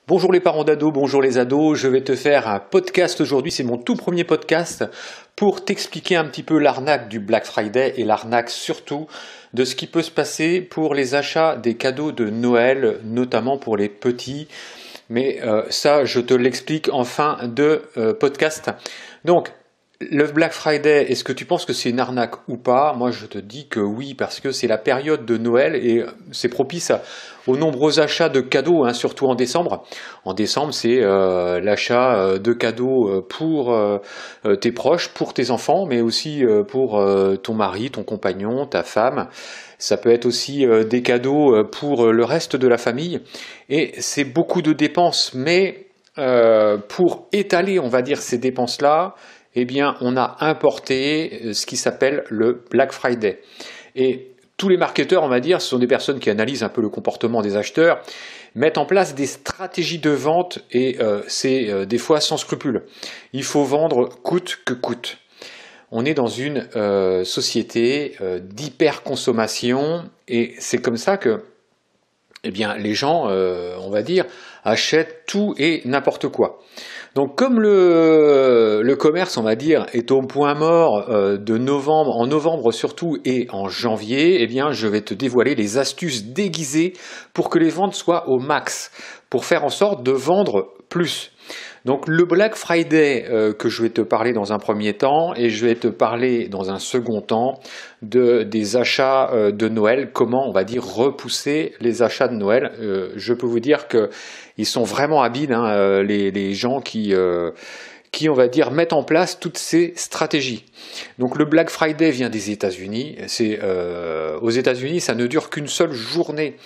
Bonjour les parents d'ados, bonjour les ados, je vais te faire un podcast aujourd'hui, c'est mon tout premier podcast pour t'expliquer un petit peu l'arnaque du Black Friday et l'arnaque surtout de ce qui peut se passer pour les achats des cadeaux de Noël, notamment pour les petits. Mais ça, je te l'explique en fin de podcast. Donc, le Black Friday, est-ce que tu penses que c'est une arnaque ou pas? Moi, je te dis que oui, parce que c'est la période de Noël et c'est propice aux nombreux achats de cadeaux, surtout en décembre. En décembre, c'est l'achat de cadeaux pour tes proches, pour tes enfants, mais aussi pour ton mari, ton compagnon, ta femme. Ça peut être aussi des cadeaux pour le reste de la famille. Et c'est beaucoup de dépenses, mais pour étaler, on va dire, ces dépenses-là, eh bien, on a importé ce qui s'appelle le Black Friday. Et tous les marketeurs, on va dire, ce sont des personnes qui analysent un peu le comportement des acheteurs, mettent en place des stratégies de vente et c'est des fois sans scrupule. Il faut vendre coûte que coûte. On est dans une société d'hyperconsommation et c'est comme ça que eh bien, les gens, on va dire, achètent tout et n'importe quoi. Donc comme le commerce, on va dire, est au point mort de novembre, en novembre surtout et en janvier, eh bien je vais te dévoiler les astuces déguisées pour que les ventes soient au max, pour faire en sorte de vendre plus. Donc le Black Friday que je vais te parler dans un premier temps et je vais te parler dans un second temps des achats de Noël, comment on va dire repousser les achats de Noël. Je peux vous dire qu'ils sont vraiment habiles, les gens qui on va dire mettent en place toutes ces stratégies. Donc le Black Friday vient des États-Unis. Aux États-Unis, ça ne dure qu'une seule journée.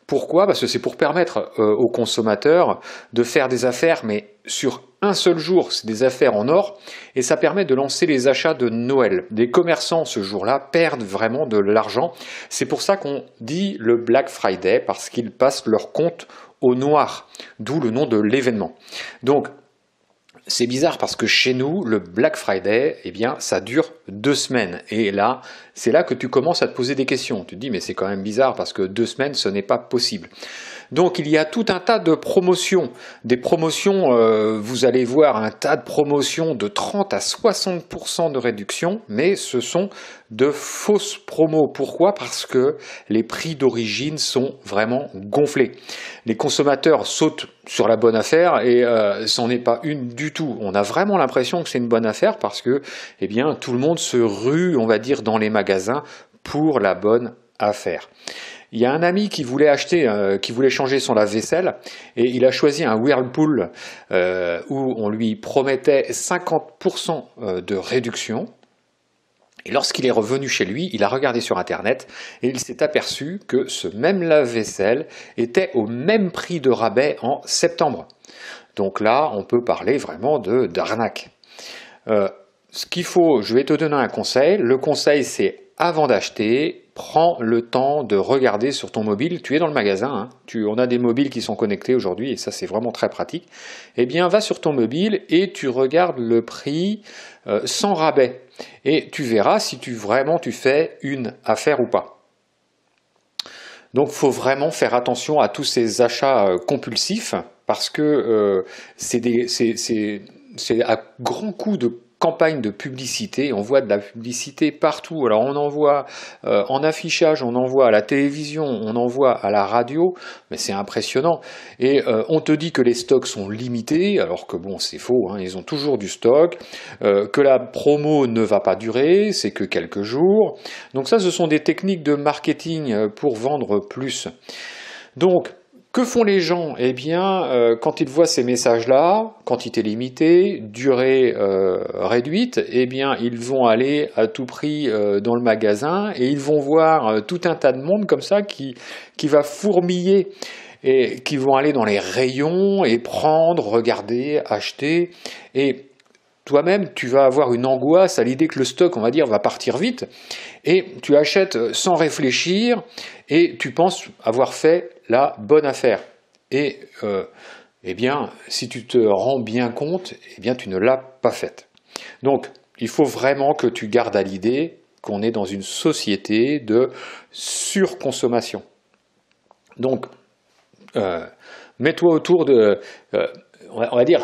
Pourquoi? Parce que c'est pour permettre aux consommateurs de faire des affaires, mais sur un seul jour, c'est des affaires en or, et ça permet de lancer les achats de Noël. Des commerçants, ce jour-là, perdent vraiment de l'argent. C'est pour ça qu'on dit le Black Friday, parce qu'ils passent leur compte au noir, d'où le nom de l'événement. Donc, c'est bizarre parce que chez nous, le Black Friday, eh bien, ça dure 2 semaines. Et là, c'est là que tu commences à te poser des questions. Tu te dis, mais c'est quand même bizarre parce que 2 semaines, ce n'est pas possible. Donc, il y a tout un tas de promotions. Des promotions, vous allez voir un tas de promotions de 30 à 60% de réduction, mais ce sont de fausses promos. Pourquoi? Parce que les prix d'origine sont vraiment gonflés. Les consommateurs sautent sur la bonne affaire et c'en est pas une du tout. On a vraiment l'impression que c'est une bonne affaire parce que eh bien, tout le monde se rue, on va dire, dans les magasins pour la bonne affaire. Il y a un ami qui voulait qui voulait changer son lave-vaisselle et il a choisi un Whirlpool où on lui promettait 50% de réduction. Et lorsqu'il est revenu chez lui, il a regardé sur Internet et il s'est aperçu que ce même lave-vaisselle était au même prix de rabais en septembre. Donc là, on peut parler vraiment d'arnaque. Ce qu'il faut, je vais te donner un conseil. Le conseil, c'est avant d'acheter, prends le temps de regarder sur ton mobile. Tu es dans le magasin, on a des mobiles qui sont connectés aujourd'hui et ça c'est vraiment très pratique. Eh bien, va sur ton mobile et tu regardes le prix sans rabais. Et tu verras si tu fais une affaire ou pas. Donc, il faut vraiment faire attention à tous ces achats compulsifs parce que c'est à grands coups de campagne de publicité, on voit de la publicité partout. Alors on en voit en affichage, on en voit à la télévision, on en voit à la radio, mais c'est impressionnant. Et on te dit que les stocks sont limités, alors que bon, c'est faux, ils ont toujours du stock, que la promo ne va pas durer, c'est que quelques jours. Donc ça, ce sont des techniques de marketing pour vendre plus. Donc, que font les gens? Eh bien, quand ils voient ces messages-là, quantité limitée, durée réduite, eh bien, ils vont aller à tout prix dans le magasin et ils vont voir tout un tas de monde comme ça qui va fourmiller et qui vont aller dans les rayons et prendre, regarder, acheter. Et toi-même, tu vas avoir une angoisse à l'idée que le stock, on va dire, va partir vite, et tu achètes sans réfléchir, et tu penses avoir fait la bonne affaire. Et, eh bien, si tu te rends bien compte, eh bien, tu ne l'as pas faite. Donc, il faut vraiment que tu gardes à l'idée qu'on est dans une société de surconsommation. Donc, Mets-toi autour de, on va dire,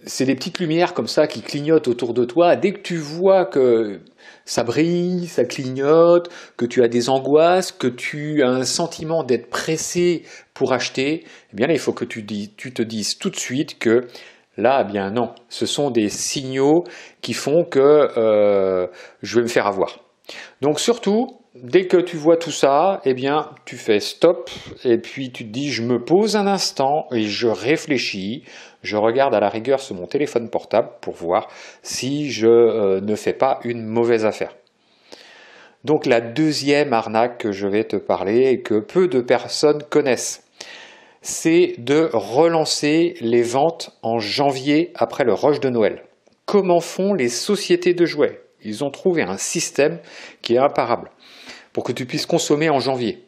c'est des petites lumières comme ça qui clignotent autour de toi. Dès que tu vois que ça brille, ça clignote, que tu as des angoisses, que tu as un sentiment d'être pressé pour acheter, eh bien là, il faut que tu te dises tout de suite que là, eh bien non, ce sont des signaux qui font que je vais me faire avoir. Donc surtout, dès que tu vois tout ça, eh bien, tu fais stop et puis tu te dis je me pose un instant et je réfléchis, je regarde à la rigueur sur mon téléphone portable pour voir si je ne fais pas une mauvaise affaire. Donc la deuxième arnaque que je vais te parler et que peu de personnes connaissent, c'est de relancer les ventes en janvier après le rush de Noël. Comment font les sociétés de jouets? Ils ont trouvé un système qui est imparable pour que tu puisses consommer en janvier.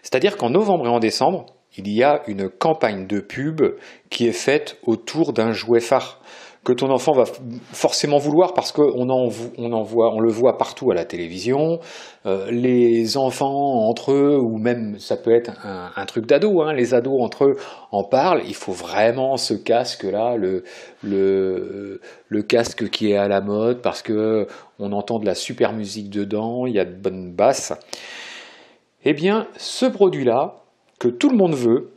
C'est-à-dire qu'en novembre et en décembre, il y a une campagne de pub qui est faite autour d'un jouet phare que ton enfant va forcément vouloir parce qu'on le voit partout à la télévision. Les enfants entre eux, ou même ça peut être un truc d'ado, hein, les ados entre eux en parlent. Il faut vraiment ce casque-là, le casque qui est à la mode parce que on entend de la super musique dedans, il y a de bonnes basses. Eh bien, ce produit-là, que tout le monde veut,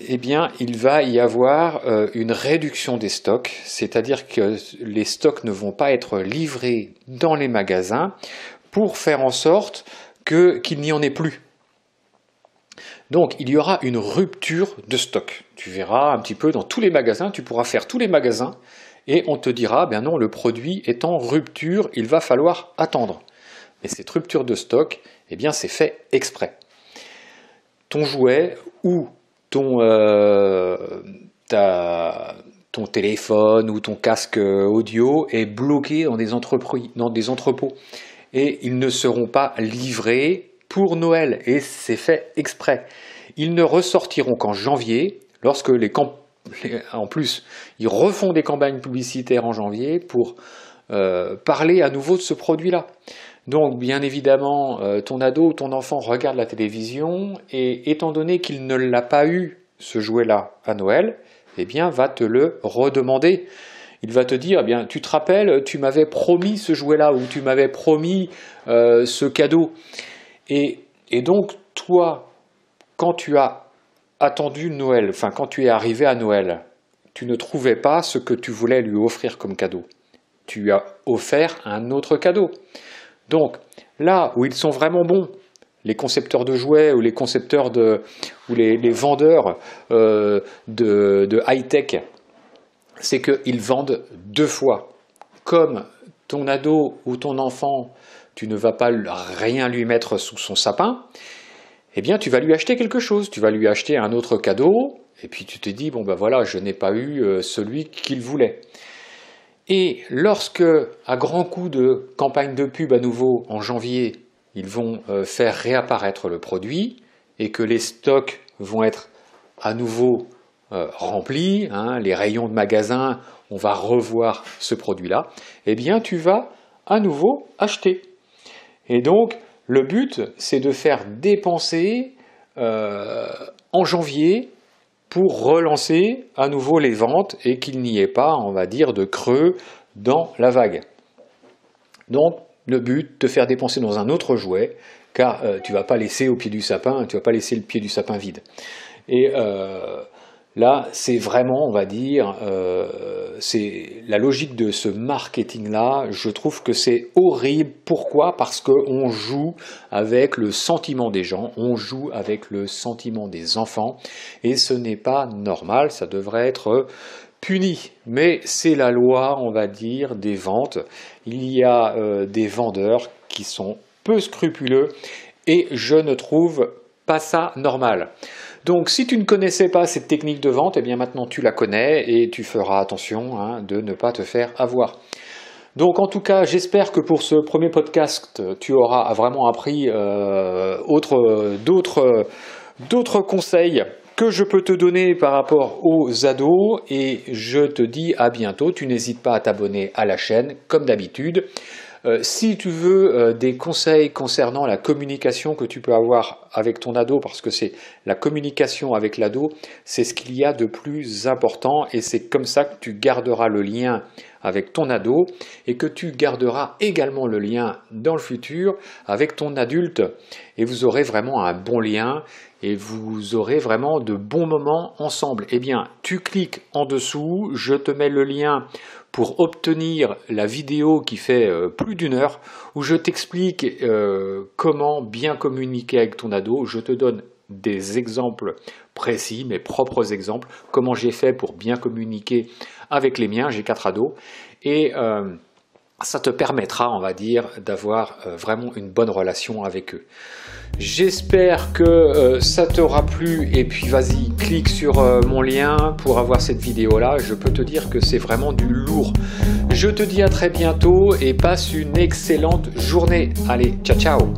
eh bien, il va y avoir une réduction des stocks, c'est-à-dire que les stocks ne vont pas être livrés dans les magasins pour faire en sorte qu'il n'y en ait plus. Donc, il y aura une rupture de stock. Tu verras un petit peu dans tous les magasins, tu pourras faire tous les magasins et on te dira, ben non, le produit est en rupture, il va falloir attendre. Mais cette rupture de stock, eh bien, c'est fait exprès. Ton jouet ou ton téléphone ou ton casque audio est bloqué dans des entrepôts et ils ne seront pas livrés pour Noël et c'est fait exprès. Ils ne ressortiront qu'en janvier lorsque en plus ils refont des campagnes publicitaires en janvier pour parler à nouveau de ce produit-là. Donc, bien évidemment, ton ado ou ton enfant regarde la télévision et étant donné qu'il ne l'a pas eu, ce jouet-là, à Noël, eh bien, va te le redemander. Il va te dire, eh bien, tu te rappelles, tu m'avais promis ce jouet-là ou tu m'avais promis ce cadeau. Et donc, toi, quand tu as attendu Noël, enfin, quand tu es arrivé à Noël, tu ne trouvais pas ce que tu voulais lui offrir comme cadeau. Tu as offert un autre cadeau. Donc, là où ils sont vraiment bons, les concepteurs de jouets ou les concepteurs ou les vendeurs de high-tech, c'est qu'ils vendent deux fois. Comme ton ado ou ton enfant, tu ne vas pas rien lui mettre sous son sapin, eh bien tu vas lui acheter quelque chose, tu vas lui acheter un autre cadeau, et puis tu te dis, bon ben voilà, je n'ai pas eu celui qu'il voulait. Et lorsque, à grands coups de campagne de pub à nouveau en janvier, ils vont faire réapparaître le produit et que les stocks vont être à nouveau remplis, hein, les rayons de magasin, on va revoir ce produit-là, eh bien tu vas à nouveau acheter. Et donc le but, c'est de faire dépenser en janvier pour relancer à nouveau les ventes et qu'il n'y ait pas, on va dire, de creux dans la vague. Donc, le but, te faire dépenser dans un autre jouet, car tu ne vas pas laisser au pied du sapin, tu ne vas pas laisser le pied du sapin vide. Et là, c'est vraiment, on va dire, c'est la logique de ce marketing-là, je trouve que c'est horrible. Pourquoi? Parce qu'on joue avec le sentiment des gens, on joue avec le sentiment des enfants, et ce n'est pas normal, ça devrait être puni. Mais c'est la loi, on va dire, des ventes. Il y a des vendeurs qui sont peu scrupuleux, et je ne trouve pas ça normal. Donc si tu ne connaissais pas cette technique de vente, eh bien maintenant tu la connais et tu feras attention de ne pas te faire avoir. Donc en tout cas, j'espère que pour ce premier podcast, tu auras vraiment appris d'autres conseils que je peux te donner par rapport aux ados et je te dis à bientôt. Tu n'hésites pas à t'abonner à la chaîne comme d'habitude. Si tu veux des conseils concernant la communication que tu peux avoir avec ton ado, parce que c'est la communication avec l'ado, c'est ce qu'il y a de plus important et c'est comme ça que tu garderas le lien avec ton ado et que tu garderas également le lien dans le futur avec ton adulte et vous aurez vraiment un bon lien et vous aurez vraiment de bons moments ensemble. Eh bien, tu cliques en dessous, je te mets le lien pour obtenir la vidéo qui fait plus d'1 heure où je t'explique comment bien communiquer avec ton ado. Je te donne des exemples précis, mes propres exemples, comment j'ai fait pour bien communiquer avec les miens. J'ai 4 ados et ça te permettra, on va dire, d'avoir vraiment une bonne relation avec eux. J'espère que ça t'aura plu et puis vas-y, clique sur mon lien pour avoir cette vidéo là. Je peux te dire que c'est vraiment du lourd. Je te dis à très bientôt et passe une excellente journée. Allez, ciao ciao.